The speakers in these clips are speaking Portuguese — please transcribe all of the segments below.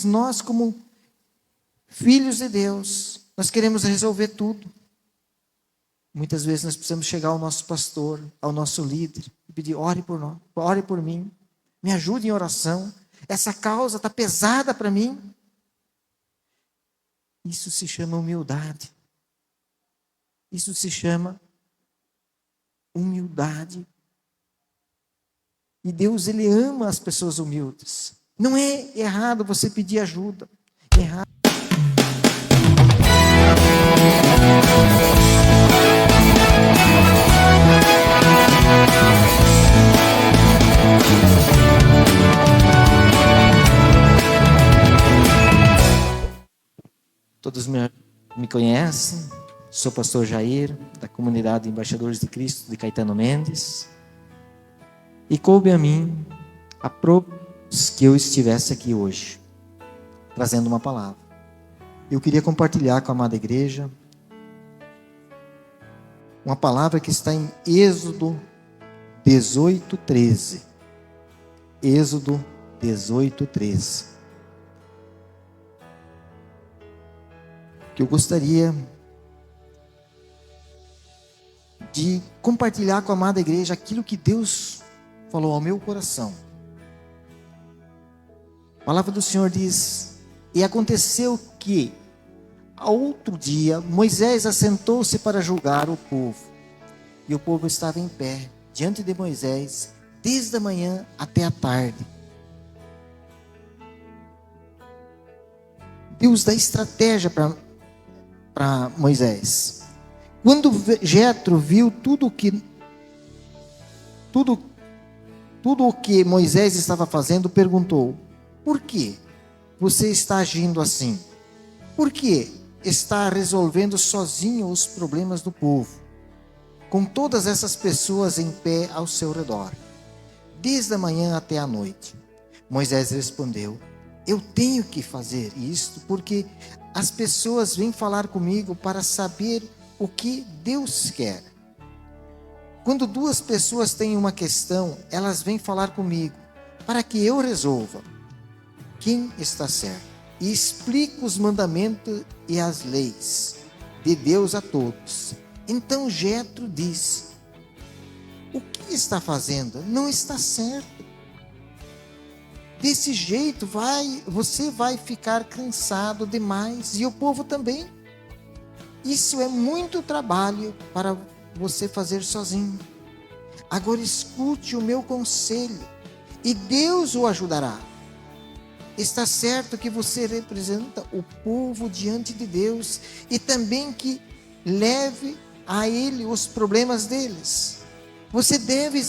nós, como filhos de Deus, nós queremos resolver tudo. Muitas vezes nós precisamos chegar ao nosso pastor, ao nosso líder, e pedir: ore por nós, ore por mim, me ajude em oração, essa causa está pesada para mim. Isso se chama humildade. Isso se chama humildade. E Deus, Ele ama as pessoas humildes. Não é errado você pedir ajuda. É errado. Todos me conhecem, sou pastor Jair, da comunidade Embaixadores de Cristo de Caetano Mendes, e coube a mim a propósito que eu estivesse aqui hoje, trazendo uma palavra. Eu queria compartilhar com a amada igreja uma palavra que está em Êxodo 18:13. Êxodo 18:13. Que eu gostaria de compartilhar com a amada igreja aquilo que Deus falou ao meu coração. A palavra do Senhor diz: e aconteceu que, ao outro dia, Moisés assentou-se para julgar o povo. E o povo estava em pé, diante de Moisés, desde a manhã até a tarde. Deus dá estratégia para Moisés. Quando Jetro viu tudo o que Moisés estava fazendo, perguntou: por que você está agindo assim? Por que está resolvendo sozinho os problemas do povo, com todas essas pessoas em pé ao seu redor, desde a manhã até a noite? Moisés respondeu: eu tenho que fazer isto porque as pessoas vêm falar comigo para saber o que Deus quer. Quando duas pessoas têm uma questão, elas vêm falar comigo para que eu resolva quem está certo e explico os mandamentos e as leis de Deus a todos. Então Jetro disse: o que está fazendo não está certo. Desse jeito você vai ficar cansado demais, e o povo também. Isso é muito trabalho para você fazer sozinho. Agora escute o meu conselho e Deus o ajudará. Está certo que você representa o povo diante de Deus e também que leve a Ele os problemas deles. Você deve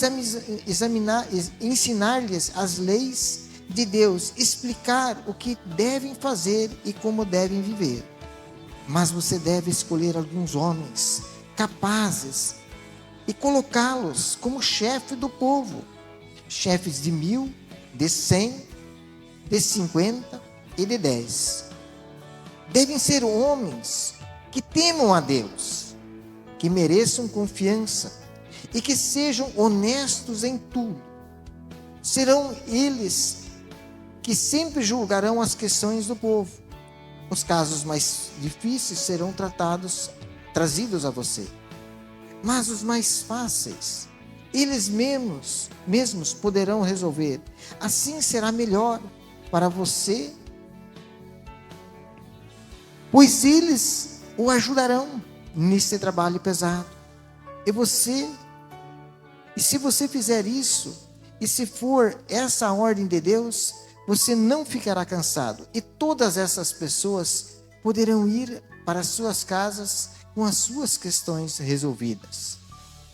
ensinar-lhes as leis de Deus, explicar o que devem fazer e como devem viver. Mas você deve escolher alguns homens capazes e colocá-los como chefe do povo, chefes de 1.000, de 100, de 50 e de 10. Devem ser homens que temam a Deus, que mereçam confiança e que sejam honestos em tudo. Serão eles que sempre julgarão as questões do povo. Os casos mais difíceis serão trazidos a você. Mas os mais fáceis, eles mesmos poderão resolver. Assim será melhor para você, pois eles o ajudarão nesse trabalho pesado. E se você fizer isso, e se for essa a ordem de Deus, você não ficará cansado, e todas essas pessoas poderão ir para suas casas com as suas questões resolvidas.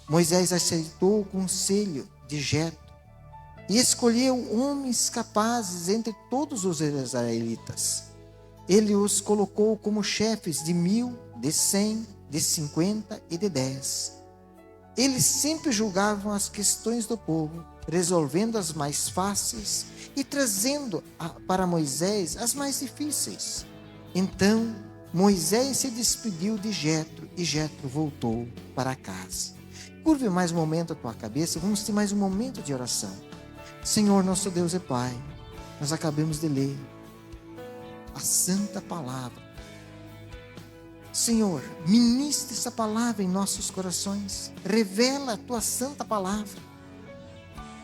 Moisés aceitou o conselho de Jetro e escolheu homens capazes entre todos os israelitas. Ele os colocou como chefes de 1.000, de 100, de 50 e de 10. Eles sempre julgavam as questões do povo, resolvendo as mais fáceis e trazendo para Moisés as mais difíceis. Então Moisés se despediu de Jetro e Jetro voltou para casa. Curve mais um momento a tua cabeça, vamos ter mais um momento de oração. Senhor, nosso Deus e Pai, nós acabamos de ler a santa palavra. Senhor, ministra essa palavra em nossos corações. Revela a tua santa palavra.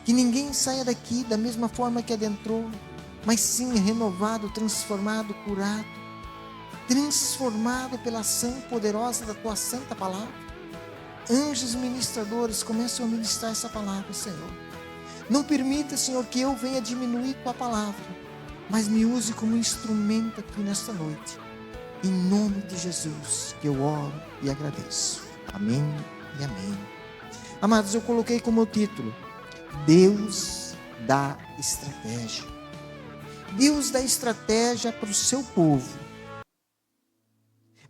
Que ninguém saia daqui da mesma forma que adentrou, mas sim renovado, transformado, curado, transformado pela ação poderosa da tua santa palavra. Anjos ministradores começam a ministrar essa palavra, Senhor. Não permita, Senhor, que eu venha diminuir tua palavra, mas me use como instrumento aqui nesta noite. Em nome de Jesus, que eu oro e agradeço. Amém e amém. Amados, eu coloquei como título: Deus dá estratégia. Deus dá estratégia para o seu povo.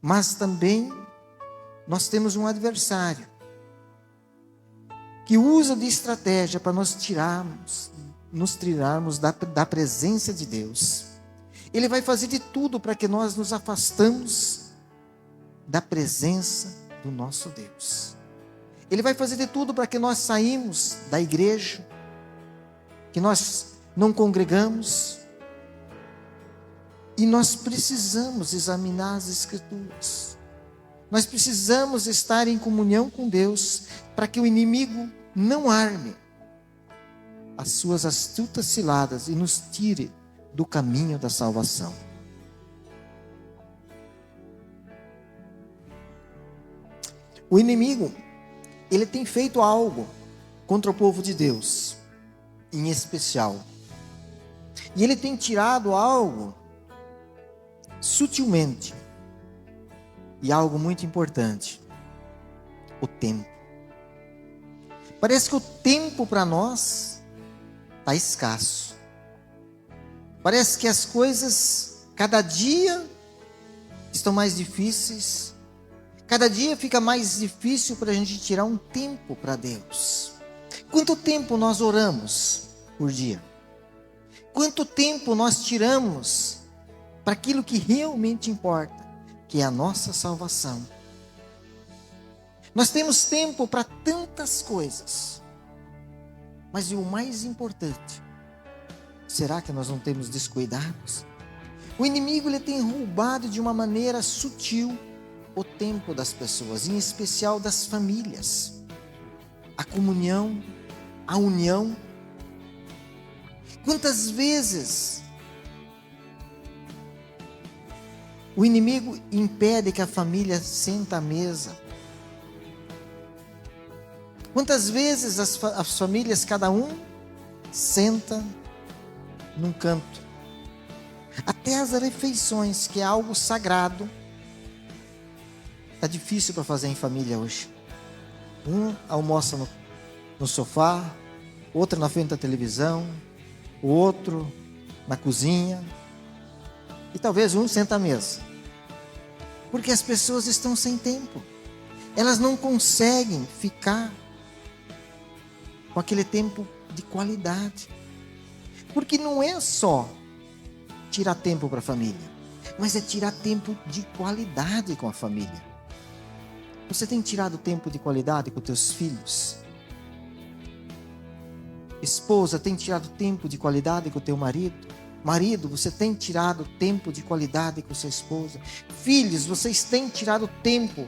Mas também nós temos um adversário que usa de estratégia para nos tirarmos da presença de Deus. Ele vai fazer de tudo para que nós nos afastamos da presença do nosso Deus. Ele vai fazer de tudo para que nós saímos da igreja, que nós não congregamos. E nós precisamos examinar as Escrituras. Nós precisamos estar em comunhão com Deus para que o inimigo não arme as suas astutas ciladas e nos tire do caminho da salvação. O inimigo, ele tem feito algo contra o povo de Deus, em especial. E ele tem tirado algo sutilmente. E algo muito importante: o tempo. Parece que o tempo para nós está escasso. Parece que as coisas, cada dia, estão mais difíceis. Cada dia fica mais difícil para a gente tirar um tempo para Deus. Quanto tempo nós oramos por dia? Quanto tempo nós tiramos para aquilo que realmente importa, que é a nossa salvação? Nós temos tempo para tantas coisas, mas e o mais importante? Será que nós não temos descuidados? O inimigo, ele tem roubado de uma maneira sutil o tempo das pessoas, em especial das famílias, a comunhão, a união. Quantas vezes o inimigo impede que a família sente à mesa? Quantas vezes as famílias, cada um senta num canto? Até as refeições, que é algo sagrado, está difícil para fazer em família hoje. Um almoça no sofá, outro na frente da televisão, o outro na cozinha, e talvez um senta à mesa. Porque as pessoas estão sem tempo. Elas não conseguem ficar com aquele tempo de qualidade. Porque não é só tirar tempo para a família, mas é tirar tempo de qualidade com a família. Você tem tirado tempo de qualidade com teus filhos? Esposa, tem tirado tempo de qualidade com o teu marido? Marido, você tem tirado tempo de qualidade com sua esposa? Filhos, vocês têm tirado tempo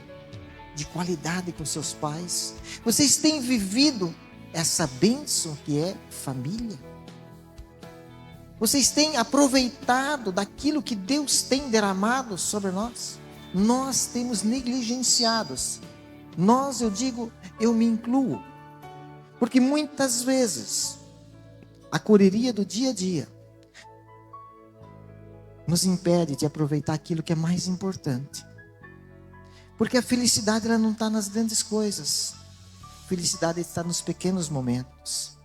de qualidade com seus pais? Vocês têm vivido essa bênção que é família? Vocês têm aproveitado daquilo que Deus tem derramado sobre nós? Nós temos negligenciados. Nós, eu digo, eu me incluo. Porque muitas vezes a correria do dia a dia nos impede de aproveitar aquilo que é mais importante. Porque a felicidade, ela não está nas grandes coisas. A felicidade está nos pequenos momentos.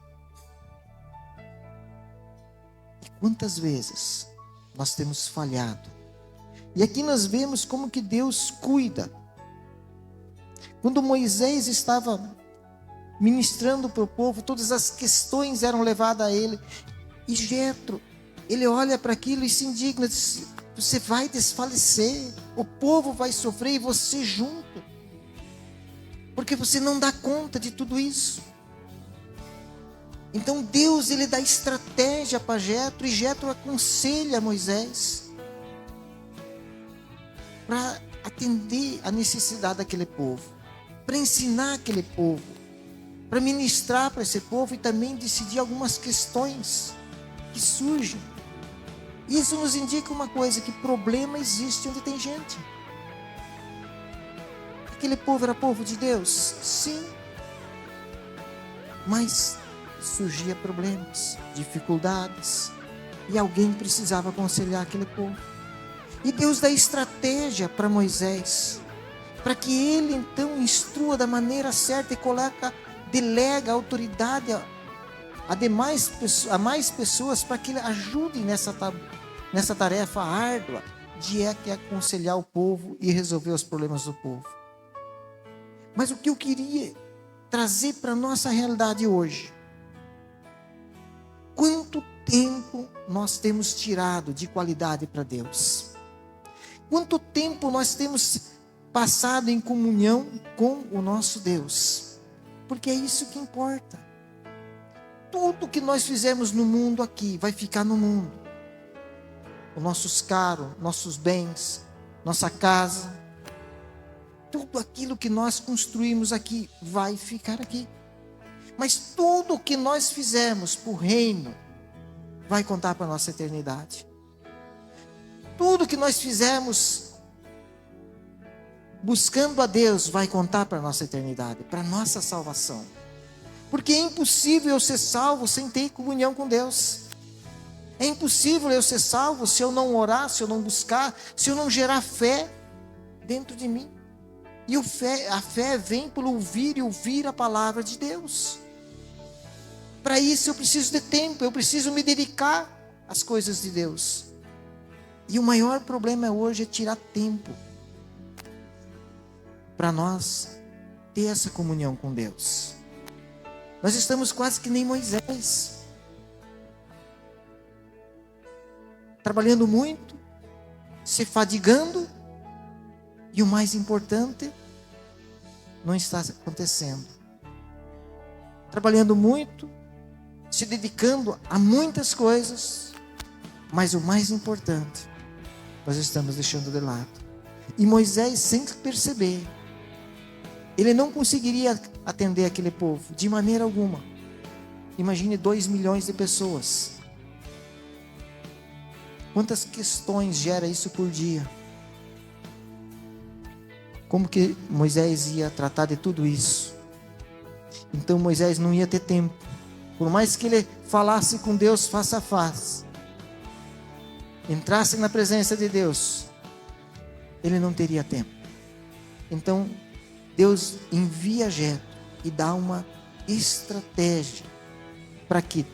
E quantas vezes nós temos falhado? E aqui nós vemos como que Deus cuida. Quando Moisés estava ministrando para o povo, todas as questões eram levadas a ele. E Jetro, ele olha para aquilo e se indigna, diz: você vai desfalecer, o povo vai sofrer e você junto, porque você não dá conta de tudo isso. Então Deus, ele dá estratégia para Jetro, e Jetro aconselha Moisés. para atender a necessidade daquele povo, para ensinar aquele povo, para ministrar para esse povo e também decidir algumas questões que surgem. Isso nos indica uma coisa, que problema existe onde tem gente. Aquele povo era povo de Deus? Sim. Mas surgia problemas, dificuldades, e alguém precisava aconselhar aquele povo. E Deus dá estratégia para Moisés, para que ele então instrua da maneira certa e delega a autoridade a mais pessoas, para que ele ajude nessa tarefa árdua de aconselhar o povo e resolver os problemas do povo. Mas o que eu queria trazer para a nossa realidade hoje: quanto tempo nós temos tirado de qualidade para Deus? Quanto tempo nós temos passado em comunhão com o nosso Deus? Porque é isso que importa. Tudo que nós fizemos no mundo aqui vai ficar no mundo. Os nossos carros, nossos bens, nossa casa, tudo aquilo que nós construímos aqui vai ficar aqui. Mas tudo o que nós fizemos para o reino vai contar para a nossa eternidade. Tudo que nós fizemos buscando a Deus vai contar para a nossa eternidade, para a nossa salvação. Porque é impossível eu ser salvo sem ter comunhão com Deus. É impossível eu ser salvo se eu não orar, se eu não buscar, se eu não gerar fé dentro de mim. E a fé vem pelo ouvir e ouvir a palavra de Deus. Para isso eu preciso de tempo, eu preciso me dedicar às coisas de Deus. E o maior problema hoje é tirar tempo para nós ter essa comunhão com Deus. Nós estamos quase que nem Moisés, trabalhando muito, se fadigando, e o mais importante não está acontecendo. Trabalhando muito, se dedicando a muitas coisas, mas o mais importante nós estamos deixando de lado. E Moisés, sem perceber, ele não conseguiria atender aquele povo de maneira alguma. Imagine 2 milhões de pessoas. Quantas questões gera isso por dia? Como que Moisés ia tratar de tudo isso? Então Moisés não ia ter tempo. Por mais que ele falasse com Deus face a face, entrasse na presença de Deus, ele não teria tempo. Então Deus envia Jetro e dá uma estratégia para que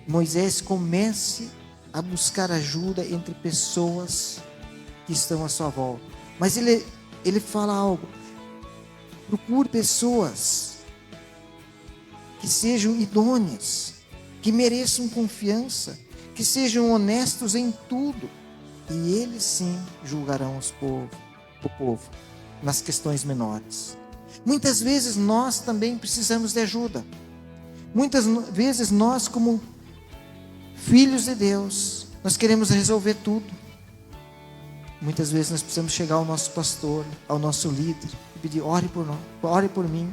Moisés comece a buscar ajuda entre pessoas que estão à sua volta. Mas ele fala algo: procure pessoas que sejam idôneas, que mereçam confiança, que sejam honestos em tudo, e eles sim julgarão o povo nas questões menores. Muitas vezes nós também precisamos de ajuda. Muitas vezes nós, como filhos de Deus, nós queremos resolver tudo. Muitas vezes nós precisamos chegar ao nosso pastor, ao nosso líder, e pedir: ore por nós, ore por mim,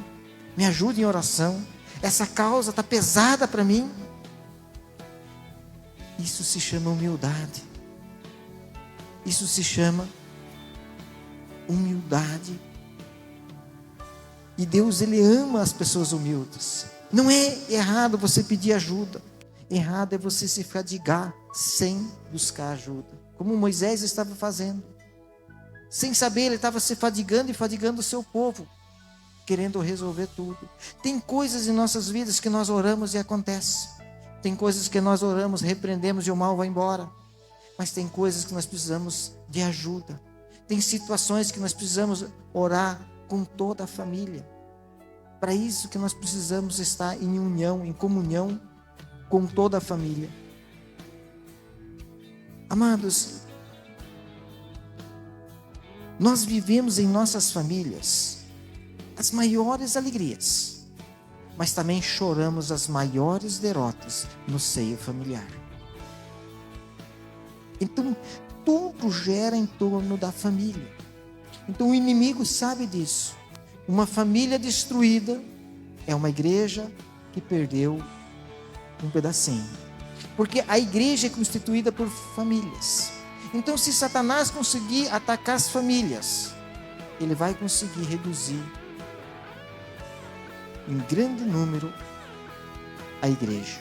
me ajude em oração, essa causa está pesada para mim. Isso se chama humildade. Isso se chama humildade. E Deus, Ele ama as pessoas humildes. Não é errado você pedir ajuda. Errado é você se fadigar sem buscar ajuda, como Moisés estava fazendo. Sem saber, ele estava se fadigando e fadigando o seu povo, querendo resolver tudo. Tem coisas em nossas vidas que nós oramos e acontece. Tem coisas que nós oramos, repreendemos e o mal vai embora. Mas tem coisas que nós precisamos de ajuda. Tem situações que nós precisamos orar com toda a família. Para isso que nós precisamos estar em união, em comunhão com toda a família. Amados, nós vivemos em nossas famílias as maiores alegrias, mas também choramos as maiores derrotas no seio familiar. Então, tudo gira em torno da família. Então o inimigo sabe disso. Uma família destruída é uma igreja que perdeu um pedacinho. Porque a igreja é constituída por famílias. Então, se Satanás conseguir atacar as famílias, ele vai conseguir reduzir em grande número a igreja.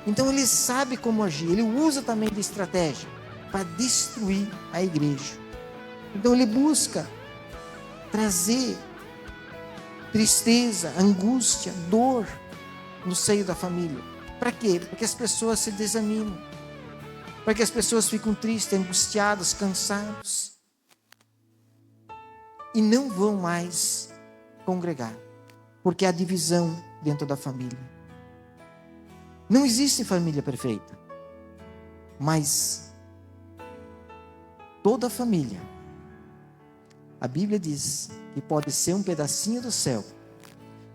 Então, ele sabe como agir. Ele usa também de estratégia para destruir a igreja. Então, ele busca trazer tristeza, angústia, dor no seio da família. Para quê? Para que as pessoas se desanimem. Para que as pessoas fiquem tristes, angustiadas, cansadas. E não vão mais congregar. Porque há divisão dentro da família. Não existe família perfeita. Mas toda família, a Bíblia diz que pode ser um pedacinho do céu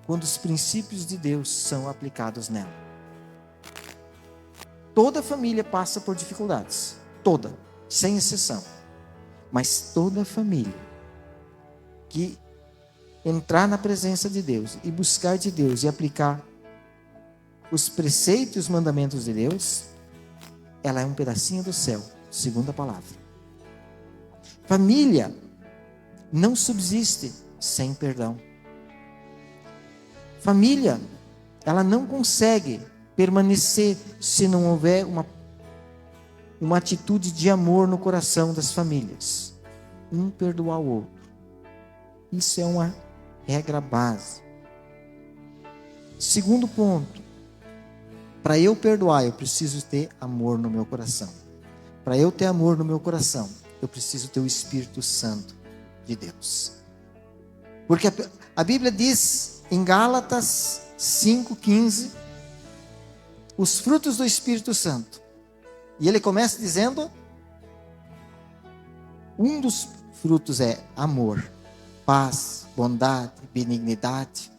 quando os princípios de Deus são aplicados nela. Toda família passa por dificuldades. Toda, sem exceção. Mas toda família que entrar na presença de Deus e buscar de Deus e aplicar os preceitos e os mandamentos de Deus, ela é um pedacinho do céu, segundo a palavra. Família não subsiste sem perdão. Família, ela não consegue permanecer se não houver uma atitude de amor no coração das famílias. Um perdoar o outro. Isso é uma regra base. Segundo ponto. Para eu perdoar, eu preciso ter amor no meu coração. Para eu ter amor no meu coração, eu preciso ter o Espírito Santo de Deus. Porque a Bíblia diz em Gálatas 5:15, os frutos do Espírito Santo. E ele começa dizendo, um dos frutos é amor, paz, bondade, benignidade.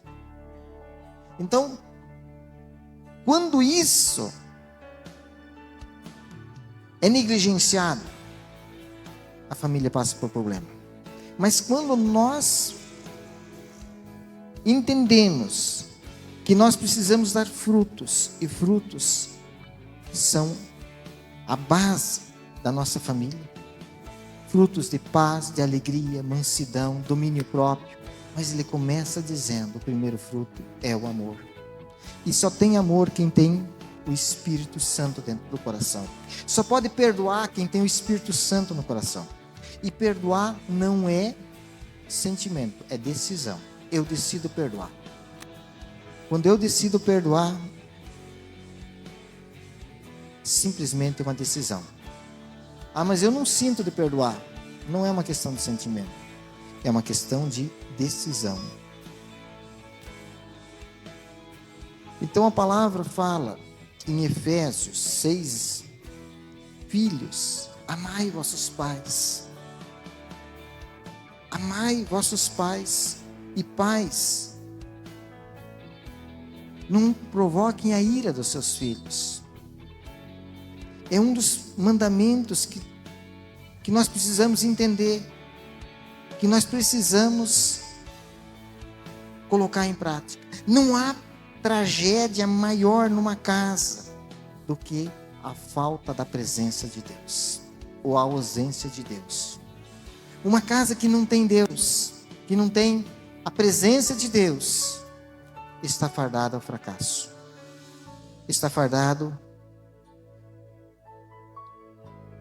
Então, quando isso é negligenciado, a família passa por problema. Mas quando nós entendemos que nós precisamos dar frutos, e frutos são a base da nossa família, frutos de paz, de alegria, mansidão, domínio próprio, mas ele começa dizendo, o primeiro fruto é o amor. E só tem amor quem tem o Espírito Santo dentro do coração. Só pode perdoar quem tem o Espírito Santo no coração. E perdoar não é sentimento, é decisão. Eu decido perdoar. Quando eu decido perdoar, simplesmente é uma decisão. Ah, mas eu não sinto de perdoar. Não é uma questão de sentimento. É uma questão de decisão. Então a palavra fala em Efésios 6, filhos, amai vossos pais. Amai vossos pais. E pais, não provoquem a ira dos seus filhos. É um dos mandamentos que nós precisamos entender, que nós precisamos colocar em prática. Não há tragédia maior numa casa do que a falta da presença de Deus, ou a ausência de Deus. Uma casa que não tem Deus, que não tem a presença de Deus, está fardado ao fracasso. Está fardado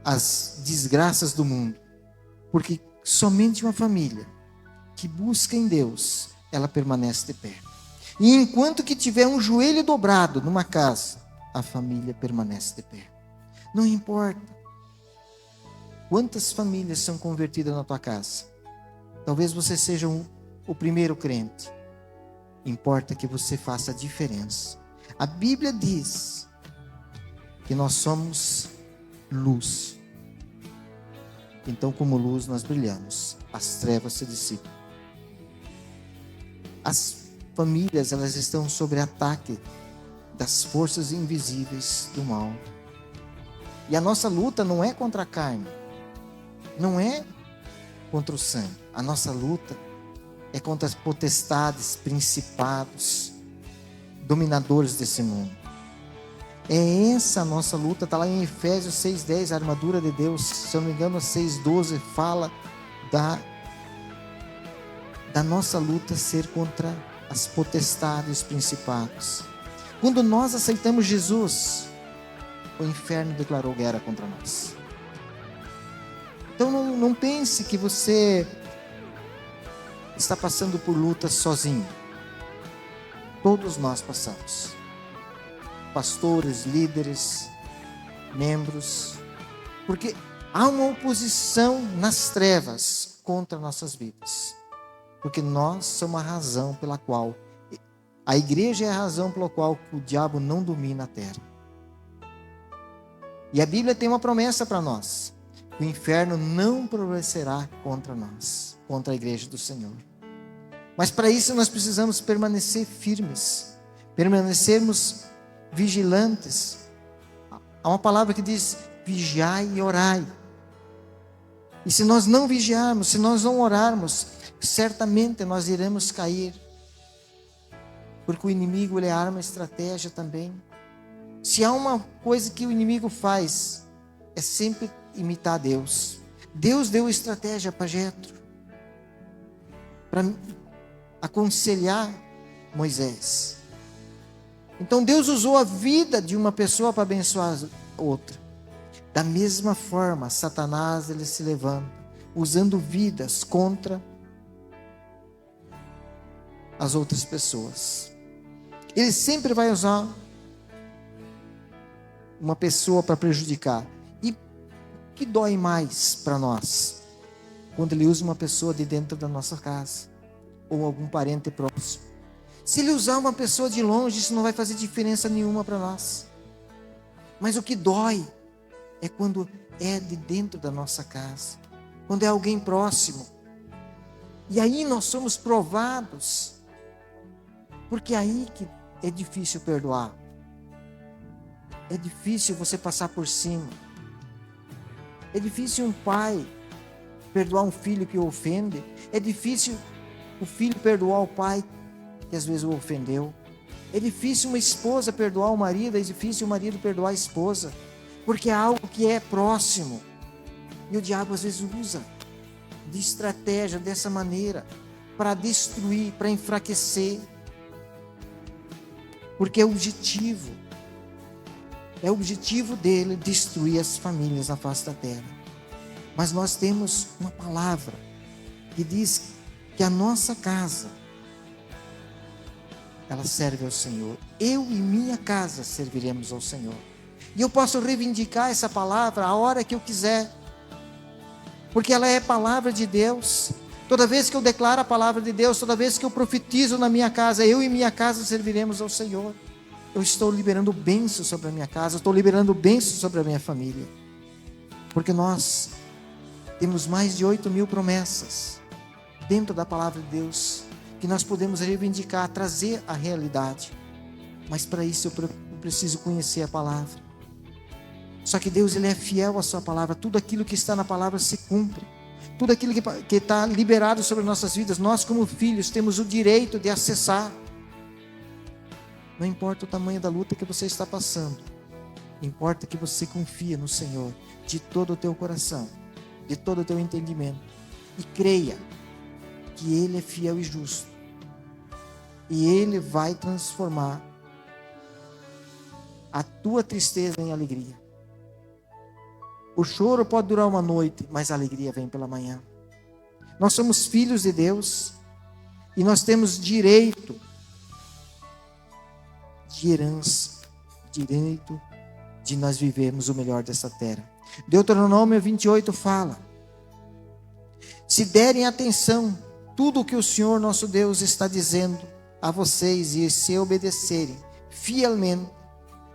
às desgraças do mundo. Porque somente uma família que busca em Deus, ela permanece de pé. E enquanto que tiver um joelho dobrado numa casa, a família permanece de pé. Não importa quantas famílias são convertidas na tua casa. Talvez você seja o primeiro crente. Importa que você faça a diferença. A Bíblia diz que nós somos luz. Então, como luz, nós brilhamos. As trevas se dissipam. As famílias, elas estão sob ataque das forças invisíveis do mal. E a nossa luta não é contra a carne, não é contra o sangue. A nossa luta é contra as potestades, principados, dominadores desse mundo. É essa a nossa luta, está lá em Efésios 6,10, a armadura de Deus. Se eu não me engano, 6,12 fala da nossa luta ser contra as potestades, os principados. Quando nós aceitamos Jesus, o inferno declarou guerra contra nós. Então não pense que você está passando por lutas sozinho. Todos nós passamos. Pastores, líderes, membros. Porque há uma oposição nas trevas contra nossas vidas. Porque nós somos a razão pela qual, a igreja é a razão pela qual o diabo não domina a terra. E a Bíblia tem uma promessa para nós. O inferno não prevalecerá contra nós, contra a igreja do Senhor. Mas para isso nós precisamos permanecer firmes, permanecermos vigilantes. Há uma palavra que diz: vigiai e orai. E se nós não vigiarmos, se nós não orarmos, certamente nós iremos cair. Porque o inimigo, ele arma estratégia também. Se há uma coisa que o inimigo faz, é sempre imitar Deus. Deus deu estratégia para Jetro, para aconselhar Moisés. Então Deus usou a vida de uma pessoa para abençoar a outra. Da mesma forma, Satanás, ele se levanta, usando vidas contra as outras pessoas. Ele sempre vai usar uma pessoa para prejudicar. E o que dói mais para nós? Quando ele usa uma pessoa de dentro da nossa casa, ou algum parente próximo. Se ele usar uma pessoa de longe, isso não vai fazer diferença nenhuma para nós. Mas o que dói é quando é de dentro da nossa casa, quando é alguém próximo. E aí nós somos provados, porque é aí que é difícil perdoar. É difícil você passar por cima. É difícil um pai perdoar um filho que o ofende. É difícil o filho perdoar o pai que às vezes o ofendeu. É difícil uma esposa perdoar o marido. É difícil o marido perdoar a esposa. Porque é algo que é próximo. E o diabo às vezes usa de estratégia dessa maneira para destruir, para enfraquecer. Porque é o objetivo dele destruir as famílias na face da terra. Mas nós temos uma palavra que diz que a nossa casa, ela serve ao Senhor. Eu e minha casa serviremos ao Senhor. E eu posso reivindicar essa palavra a hora que eu quiser, porque ela é palavra de Deus. Toda vez que eu declaro a palavra de Deus, toda vez que eu profetizo na minha casa, eu e minha casa serviremos ao Senhor. Eu estou liberando bênção sobre a minha casa, eu estou liberando bênção sobre a minha família. Porque nós temos mais de 8.000 promessas dentro da palavra de Deus, que nós podemos reivindicar, trazer à realidade. Mas para isso eu preciso conhecer a palavra. Só que Deus, ele é fiel à sua palavra. Tudo aquilo que está na palavra se cumpre. Tudo aquilo que está liberado sobre nossas vidas, nós como filhos temos o direito de acessar. Não importa o tamanho da luta que você está passando, importa que você confie no Senhor de todo o teu coração, de todo o teu entendimento, e creia que Ele é fiel e justo, e Ele vai transformar a tua tristeza em alegria. O choro pode durar uma noite, mas a alegria vem pela manhã. Nós somos filhos de Deus e nós temos direito de herança, direito de nós vivermos o melhor dessa terra. Deuteronômio 28 fala: se derem atenção tudo o que o Senhor nosso Deus está dizendo a vocês e se obedecerem fielmente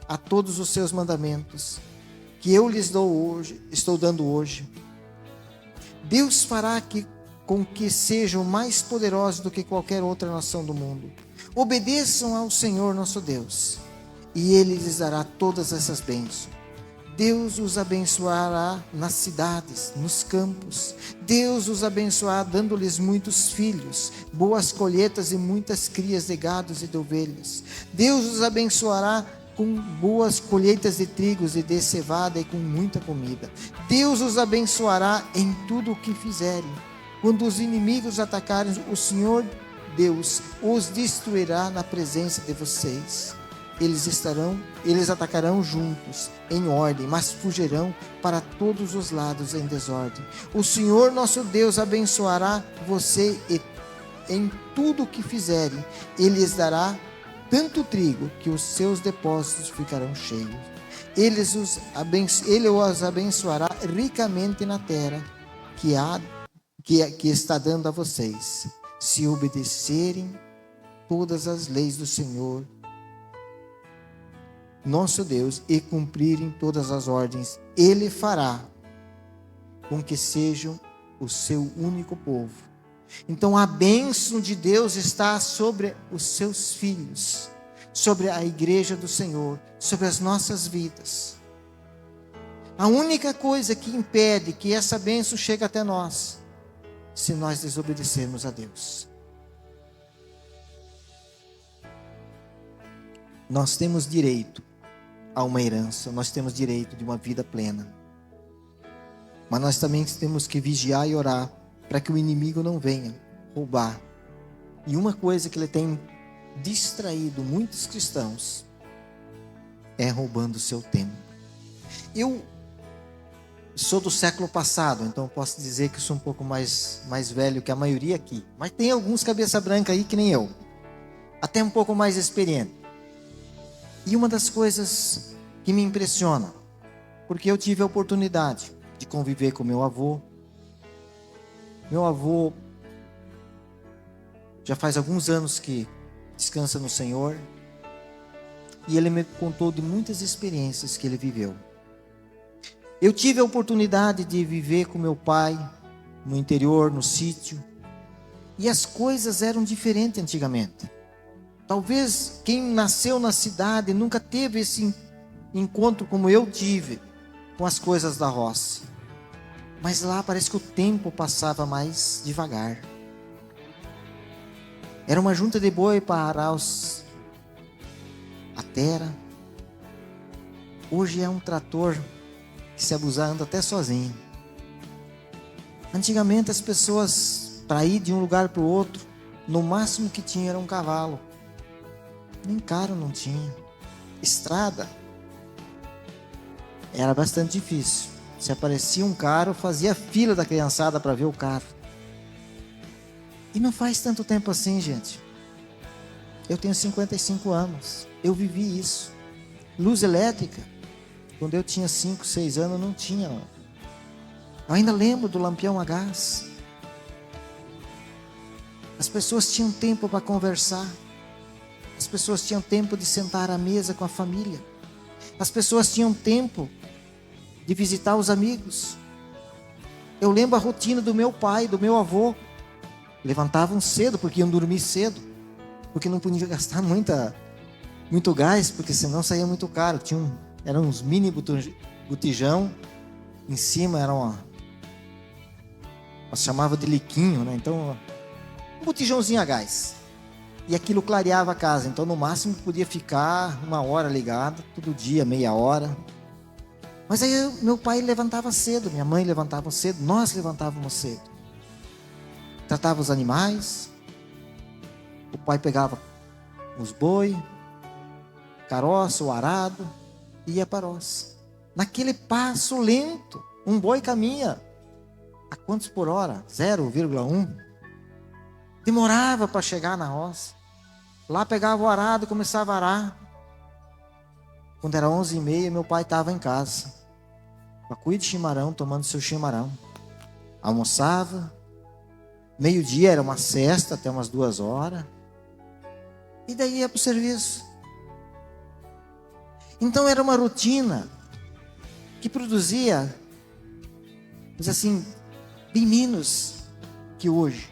a todos os seus mandamentos que eu lhes estou dando hoje, Deus fará com que sejam mais poderosos do que qualquer outra nação do mundo. Obedeçam ao Senhor nosso Deus, e Ele lhes dará todas essas bênçãos. Deus os abençoará nas cidades, nos campos. Deus os abençoará dando-lhes muitos filhos, boas colheitas e muitas crias de gados e de ovelhas. Deus os abençoará com boas colheitas de trigos e de cevada e com muita comida. Deus os abençoará em tudo o que fizerem. Quando os inimigos atacarem, o Senhor Deus os destruirá na presença de vocês. Eles atacarão juntos, em ordem, mas fugirão para todos os lados em desordem. O Senhor nosso Deus abençoará você em tudo o que fizerem. Ele lhes dará tanto trigo que os seus depósitos ficarão cheios. Ele os abençoará ricamente na terra que está dando a vocês, se obedecerem todas as leis do Senhor nosso Deus e cumprirem todas as ordens. Ele fará com que sejam o seu único povo. Então a bênção de Deus está sobre os seus filhos, sobre a igreja do Senhor, sobre as nossas vidas. A única coisa que impede que essa bênção chegue até nós, se nós desobedecermos a Deus. Nós temos direito a uma herança, nós temos direito de uma vida plena. Mas nós também temos que vigiar e orar para que o inimigo não venha roubar. E uma coisa que ele tem distraído muitos cristãos é roubando o seu tempo. Eu sou do século passado, então posso dizer que sou um pouco mais velho que a maioria aqui. Mas tem alguns cabeça branca aí que nem eu, até um pouco mais experiente. E uma das coisas que me impressiona, porque eu tive a oportunidade de conviver com meu avô. Meu avô já faz alguns anos que descansa no Senhor, e ele me contou de muitas experiências que ele viveu. Eu tive a oportunidade de viver com meu pai no interior, no sítio, e as coisas eram diferentes antigamente. Talvez quem nasceu na cidade nunca teve esse encontro como eu tive com as coisas da roça. Mas lá parece que o tempo passava mais devagar. Era uma junta de boi para arar a terra. Hoje é um trator que, se abusar, anda até sozinho. Antigamente as pessoas, para ir de um lugar para o outro, no máximo que tinha era um cavalo. Nem carro não tinha. Estrada era bastante difícil. Se aparecia um carro, fazia fila da criançada para ver o carro. E não faz tanto tempo assim, gente. Eu tenho 55 anos. Eu vivi isso. Luz elétrica, quando eu tinha 5, 6 anos, não tinha. Eu ainda lembro do lampião a gás. As pessoas tinham tempo para conversar. As pessoas tinham tempo de sentar à mesa com a família. As pessoas tinham tempo de visitar os amigos. Eu lembro a rotina do meu pai, do meu avô. Levantavam cedo, porque iam dormir cedo. Porque não podiam gastar muito gás, porque senão saía muito caro. Eram uns mini botijão. Em cima era nós chamava de liquinho, né? Então, um botijãozinho a gás. E aquilo clareava a casa. Então, no máximo, podia ficar 1 hora ligado, todo dia, meia hora. Mas aí, meu pai levantava cedo, minha mãe levantava cedo, nós levantávamos cedo. Tratava os animais. O pai pegava os boi, caroço, o arado, e ia para a roça. Naquele passo lento, um boi caminha a quantos por hora? 0,1. Demorava para chegar na roça. Lá pegava o arado e começava a arar. Quando era 11h30, meu pai estava em casa, com a cuia de chimarrão, tomando seu chimarrão. Almoçava. Meio-dia era uma cesta, até umas 2 horas. E daí ia para o serviço. Então era uma rotina que produzia, mas assim, bem menos que hoje.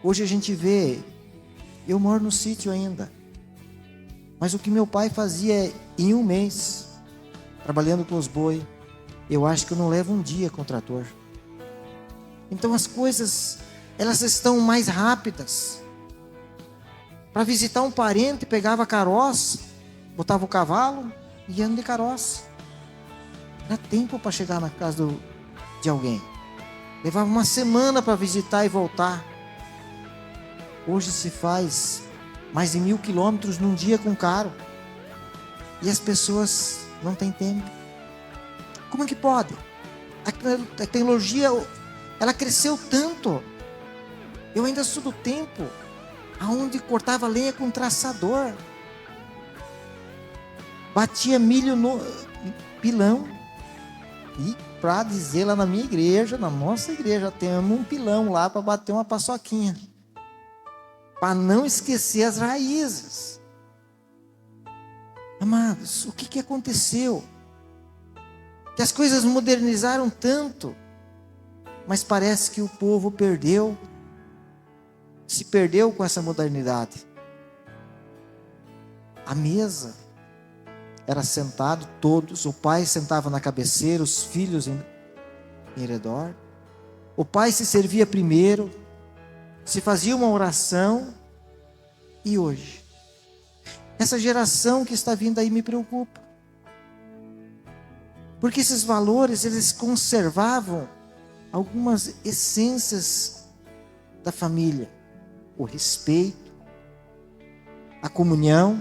Hoje a gente vê, eu moro no sítio ainda, mas o que meu pai fazia em um mês, trabalhando com os boi, eu acho que eu não levo um dia com o trator. Então as coisas, elas estão mais rápidas. Para visitar um parente, pegava carroça, botava o cavalo e ia de carroça. Dá tempo para chegar na casa de alguém. Levava uma semana para visitar e voltar. Hoje se faz mais de 1.000 quilômetros num dia com carro. E as pessoas não têm tempo. Como é que pode? A tecnologia, ela cresceu tanto. Eu ainda sou do tempo aonde cortava lenha com traçador. Batia milho no pilão. E para dizer lá na minha igreja, na nossa igreja, temos um pilão lá para bater uma paçoquinha. Para não esquecer as raízes. Amados, o que aconteceu? Que as coisas modernizaram tanto, mas parece que o povo se perdeu com essa modernidade. A mesa era sentado todos, o pai sentava na cabeceira, os filhos em redor. O pai se servia primeiro, se fazia uma oração. E hoje? Essa geração que está vindo aí me preocupa. Porque esses valores, eles conservavam algumas essências da família. O respeito, a comunhão.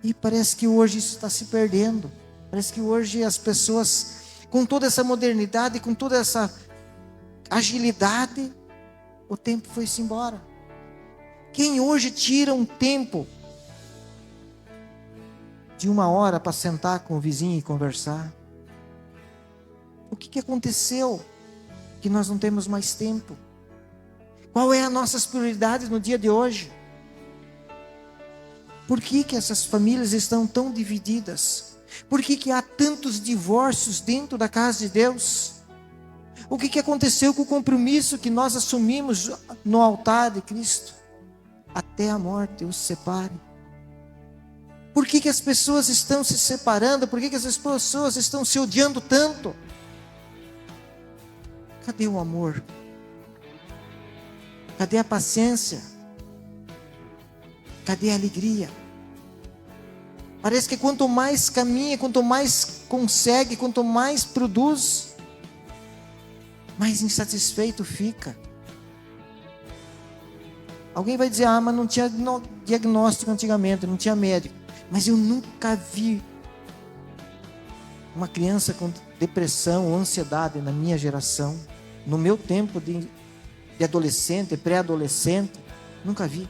E parece que hoje isso está se perdendo. Parece que hoje as pessoas, com toda essa modernidade, com toda essa agilidade, o tempo foi-se embora. Quem hoje tira um tempo de 1 hora para sentar com o vizinho e conversar? O que aconteceu que nós não temos mais tempo? Qual é a nossas prioridades no dia de hoje? Por que essas famílias estão tão divididas? Por que há tantos divórcios dentro da casa de Deus? O que aconteceu com o compromisso que nós assumimos no altar de Cristo? Até a morte os separe. Por que as pessoas estão se separando? Por que as pessoas estão se odiando tanto? Cadê o amor? Cadê a paciência? Cadê a alegria? Parece que quanto mais caminha, quanto mais consegue, quanto mais produz, mais insatisfeito fica. Alguém vai dizer, mas não tinha diagnóstico antigamente, não tinha médico. Mas eu nunca vi uma criança com depressão ou ansiedade na minha geração. No meu tempo de adolescente, pré-adolescente, nunca vi.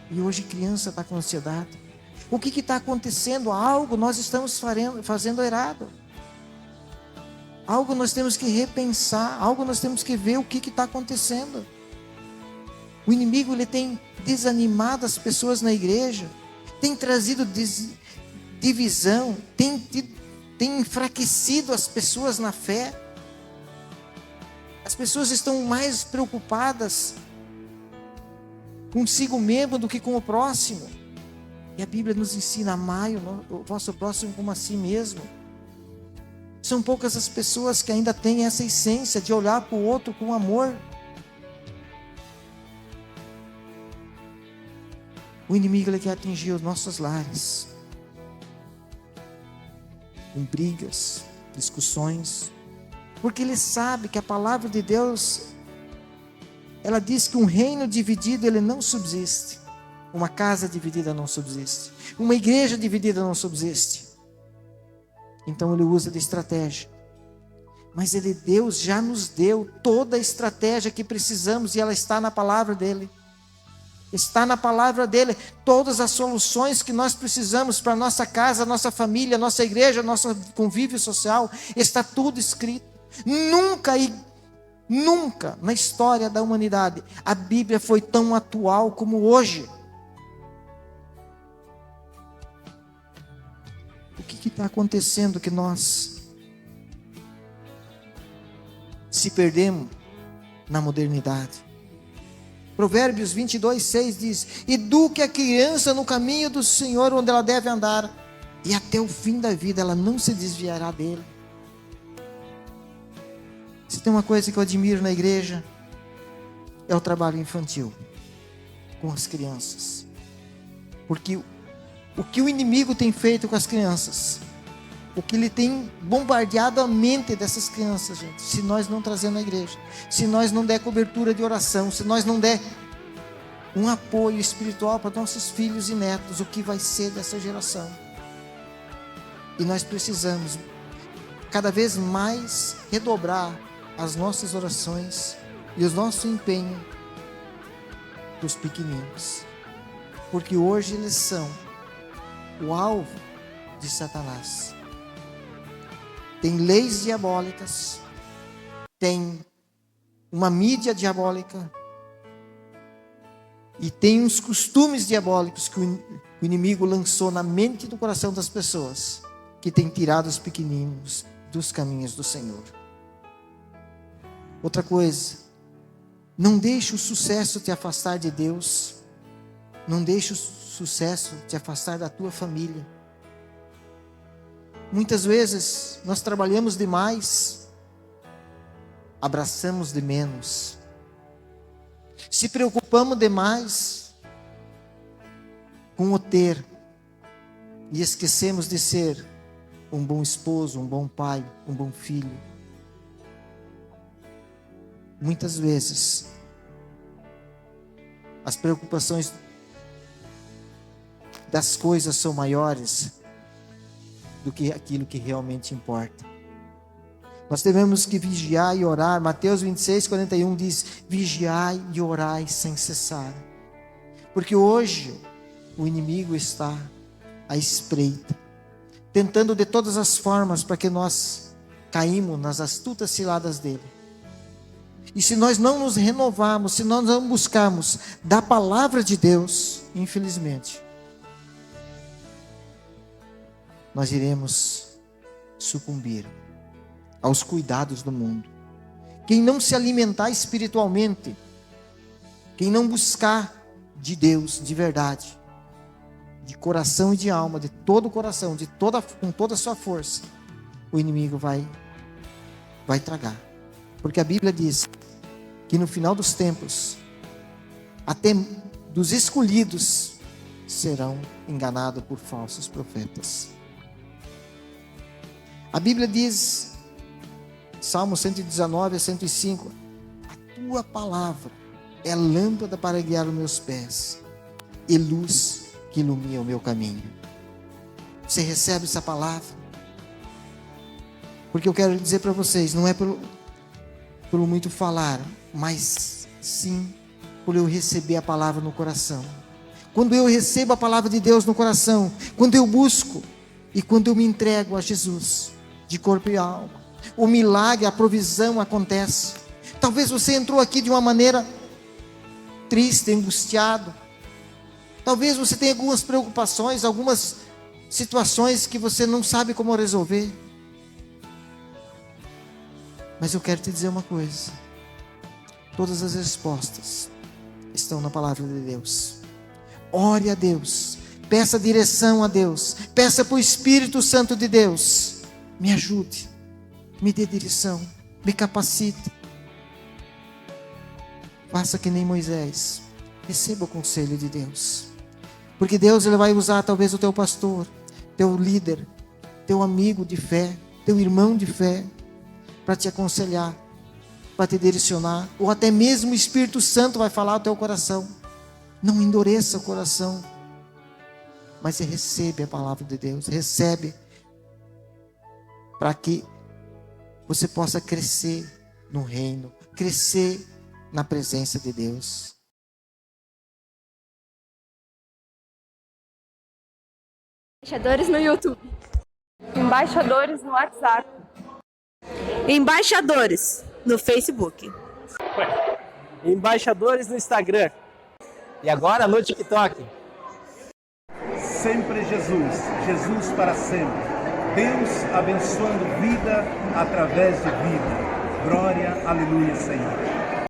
E hoje criança está com ansiedade. O que está acontecendo? Algo nós estamos fazendo errado. Algo nós temos que repensar. Algo nós temos que ver o que está acontecendo. O inimigo ele tem desanimado as pessoas na igreja. Tem trazido divisão. Tem enfraquecido as pessoas na fé. As pessoas estão mais preocupadas consigo mesmo do que com o próximo. E a Bíblia nos ensina a amar o vosso próximo como a si mesmo. São poucas as pessoas que ainda têm essa essência de olhar para o outro com amor. O inimigo ele quer atingir os nossos lares. Com brigas, discussões. Porque ele sabe que a palavra de Deus, ela diz que um reino dividido ele não subsiste. Uma casa dividida não subsiste. Uma igreja dividida não subsiste. Então ele usa de estratégia. Mas Deus já nos deu toda a estratégia que precisamos e ela está na palavra dele. Está na palavra dele. Todas as soluções que nós precisamos para a nossa casa, nossa família, nossa igreja, nosso convívio social, está tudo escrito. Nunca na história da humanidade a Bíblia foi tão atual como hoje. O que está acontecendo que nós se perdemos na modernidade? Provérbios 22:6 diz: eduque a criança no caminho do Senhor onde ela deve andar. e até o fim da vida ela não se desviará dele. Se tem uma coisa que eu admiro na igreja, é o trabalho infantil com as crianças. Porque o que o inimigo tem feito com as crianças, o que ele tem bombardeado a mente dessas crianças, gente, se nós não trazemos na igreja, se nós não der cobertura de oração, se nós não der um apoio espiritual para nossos filhos e netos, o que vai ser dessa geração? E nós precisamos cada vez mais redobrar as nossas orações e o nosso empenho dos pequeninos, porque hoje eles são o alvo de Satanás. Tem leis diabólicas, tem uma mídia diabólica e tem uns costumes diabólicos que o inimigo lançou na mente e no coração das pessoas, que tem tirado os pequeninos dos caminhos do Senhor. Outra coisa, não deixe o sucesso te afastar de Deus, não deixe o sucesso te afastar da tua família. Muitas vezes nós trabalhamos demais, abraçamos de menos, se preocupamos demais com o ter e esquecemos de ser um bom esposo, um bom pai, um bom filho. Muitas vezes as preocupações das coisas são maiores do que aquilo que realmente importa. Nós devemos que vigiar e orar. Mateus 26:41 diz: vigiai e orai sem cessar. Porque hoje o inimigo está à espreita, tentando de todas as formas para que nós caímos nas astutas ciladas dele. E se nós não nos renovarmos, se nós não buscarmos da palavra de Deus, infelizmente, nós iremos sucumbir aos cuidados do mundo. Quem não se alimentar espiritualmente, quem não buscar de Deus de verdade, de coração e de alma, de todo o coração, com toda a sua força, o inimigo vai tragar. Porque a Bíblia diz que no final dos tempos, até dos escolhidos serão enganados por falsos profetas. A Bíblia diz, Salmo 119 a 105, a tua palavra é lâmpada para guiar os meus pés e luz que ilumina o meu caminho. Você recebe essa palavra? Porque eu quero dizer para vocês, não é pelo muito falar, mas sim por eu receber a palavra no coração. Quando eu recebo a palavra de Deus no coração, quando eu busco e quando eu me entrego a Jesus de corpo e alma, o milagre, a provisão acontece. Talvez você entrou aqui de uma maneira triste, angustiado. Talvez você tenha algumas preocupações, algumas situações que você não sabe como resolver. Mas eu quero te dizer uma coisa: todas as respostas estão na palavra de Deus. Ore a Deus, peça direção a Deus, peça para o Espírito Santo de Deus, me ajude, me dê direção, me capacite. Faça que nem Moisés, receba o conselho de Deus, porque Deus ele vai usar talvez o teu pastor, teu líder, teu amigo de fé, teu irmão de fé, para te aconselhar, para te direcionar, ou até mesmo o Espírito Santo vai falar ao teu coração. Não endureça o coração, mas você recebe a palavra de Deus, recebe, para que você possa crescer no reino, crescer na presença de Deus. Embaixadores no YouTube. Embaixadores no WhatsApp. Embaixadores no Facebook. Embaixadores no Instagram. E agora no TikTok. Sempre Jesus, Jesus para sempre. Deus abençoando vida através de vida. Glória, aleluia, Senhor.